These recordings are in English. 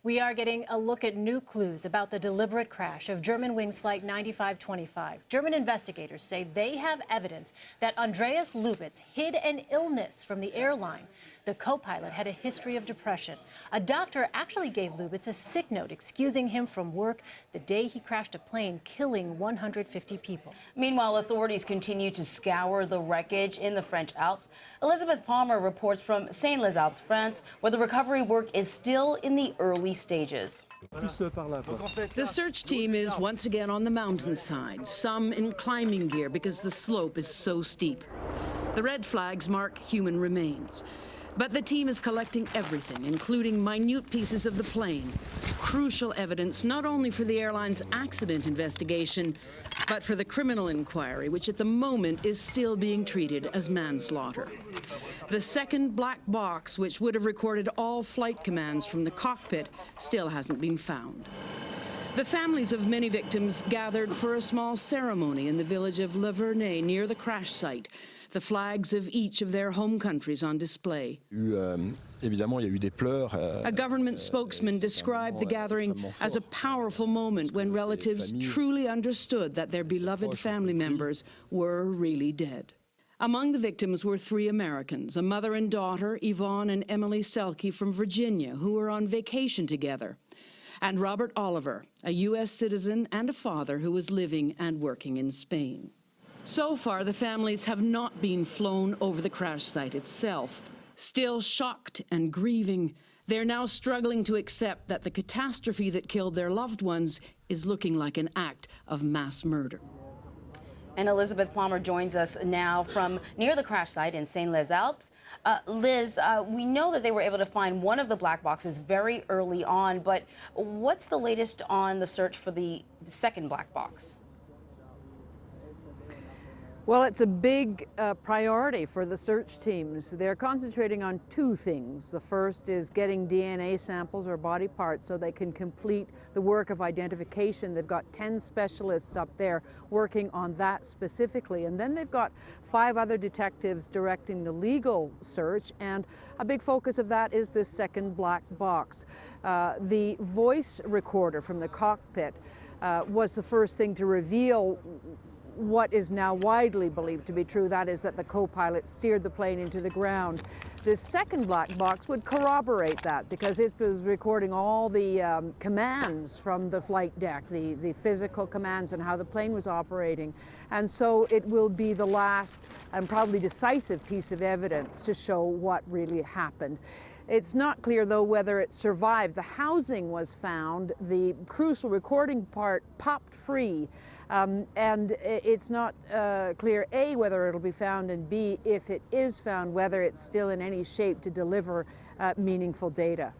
We are getting a look at new clues about the deliberate crash of Germanwings Flight 9525. German investigators say they have evidence that Andreas Lubitz hid an illness from the airline. The co-pilot had a history of depression. A doctor actually gave Lubitz a sick note excusing him from work the day he crashed a plane, killing 150 people. Meanwhile, authorities continue to scour the wreckage in the French Alps. Elizabeth Palmer reports from Saint-Les-Alpes, France, where the recovery work is still in the early stages. The search team is once again on the mountainside, some in climbing gear because the slope is so steep. The red flags mark human remains. But the team is collecting everything, including minute pieces of the plane, crucial evidence not only for the airline's accident investigation, but for the criminal inquiry, which at the moment is still being treated as manslaughter. The second black box, which would have recorded all flight commands from the cockpit, still hasn't been found. The families of many victims gathered for a small ceremony in the village of Le Vernet near the crash site. The flags of each of their home countries on display. A government spokesman described the gathering as a powerful moment when relatives truly understood that their beloved family members were really dead. Among the victims were 3 Americans, a mother and daughter, Yvonne and Emily Selke from Virginia, who were on vacation together, and Robert Oliver, a U.S. citizen and a father who was living and working in Spain. So far, the families have not been flown over the crash site itself. Still shocked and grieving, they're now struggling to accept that the catastrophe that killed their loved ones is looking like an act of mass murder. And Elizabeth Palmer joins us now from near the crash site in Saint-Les-Alpes. Liz, we know that they were able to find one of the black boxes very early on, but what's the latest on the search for the second black box? Well, it's a big priority for the search teams. They're concentrating on 2 things. The first is getting DNA samples or body parts so they can complete the work of identification. They've got 10 specialists up there working on that specifically. And then they've got 5 other detectives directing the legal search. And a big focus of that is this second black box. The voice recorder from the cockpit was the first thing to reveal what is now widely believed to be true, that is that the co-pilot steered the plane into the ground. This second black box would corroborate that because it was recording all the commands from the flight deck, the physical commands and how the plane was operating. And so it will be the last and probably decisive piece of evidence to show what really happened. It's not clear, though, whether it survived. The housing was found. The crucial recording part popped free. And it's not clear, A, whether it'll be found, and B, if it is found, whether it's still in any shape to deliver meaningful data.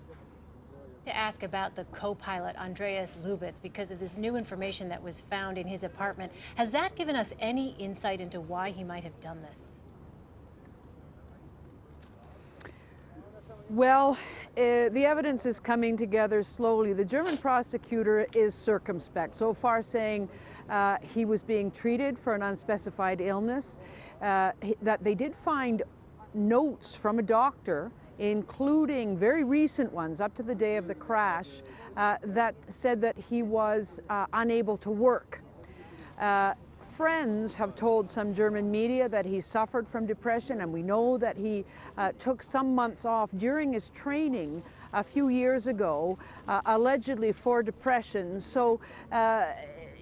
To ask about the co-pilot, Andreas Lubitz, because of this new information that was found in his apartment. Has that given us any insight into why he might have done this? Well, the evidence is coming together slowly. The German prosecutor is circumspect, so far saying he was being treated for an unspecified illness, that they did find notes from a doctor, including very recent ones up to the day of the crash, that said that he was unable to work. Friends have told some German media that he suffered from depression, and we know that he took some months off during his training a few years ago, allegedly for depression. So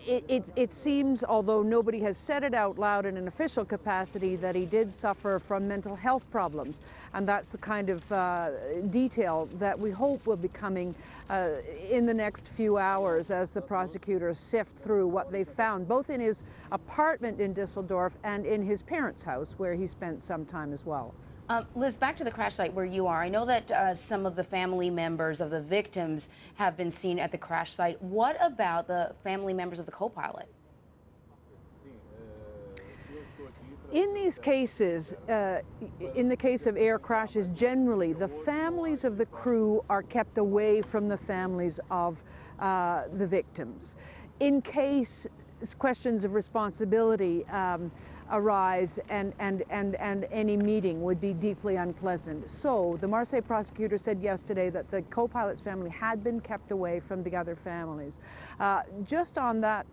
it seems, although nobody has said it out loud in an official capacity, that he did suffer from mental health problems. And that's the kind of detail that we hope will be coming in the next few hours as the prosecutors sift through what they found, both in his apartment in Düsseldorf and in his parents' house, where he spent some time as well. Liz, back to the crash site where you are. I know that some of the family members of the victims have been seen at the crash site. What about the family members of the co-pilot? In these cases, in the case of air crashes generally, the families of the crew are kept away from the families of the victims. In case questions of responsibility arise, and any meeting would be deeply unpleasant. So the Marseille prosecutor said yesterday that the co-pilot's family had been kept away from the other families. Just on that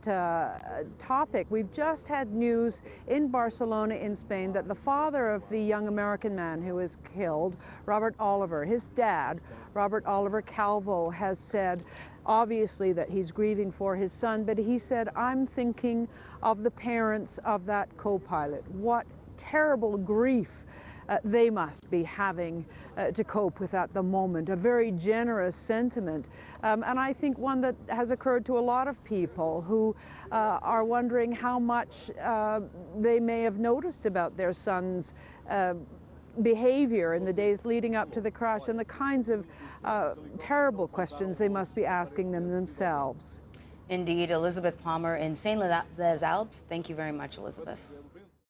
topic, we've just had news in Barcelona in Spain that the father of the young American man who was killed, Robert Oliver, his dad, Robert Oliver Calvo, has said obviously that he's grieving for his son, but he said, I'm thinking of the parents of that co-pilot. What terrible grief they must be having to cope with at the moment. A very generous sentiment, and I think one that has occurred to a lot of people who are wondering how much they may have noticed about their son's behavior in the days leading up to the crash, and the kinds of terrible questions they must be asking themselves. Indeed, Elizabeth Palmer in St. Les Alpes. Thank you very much, Elizabeth.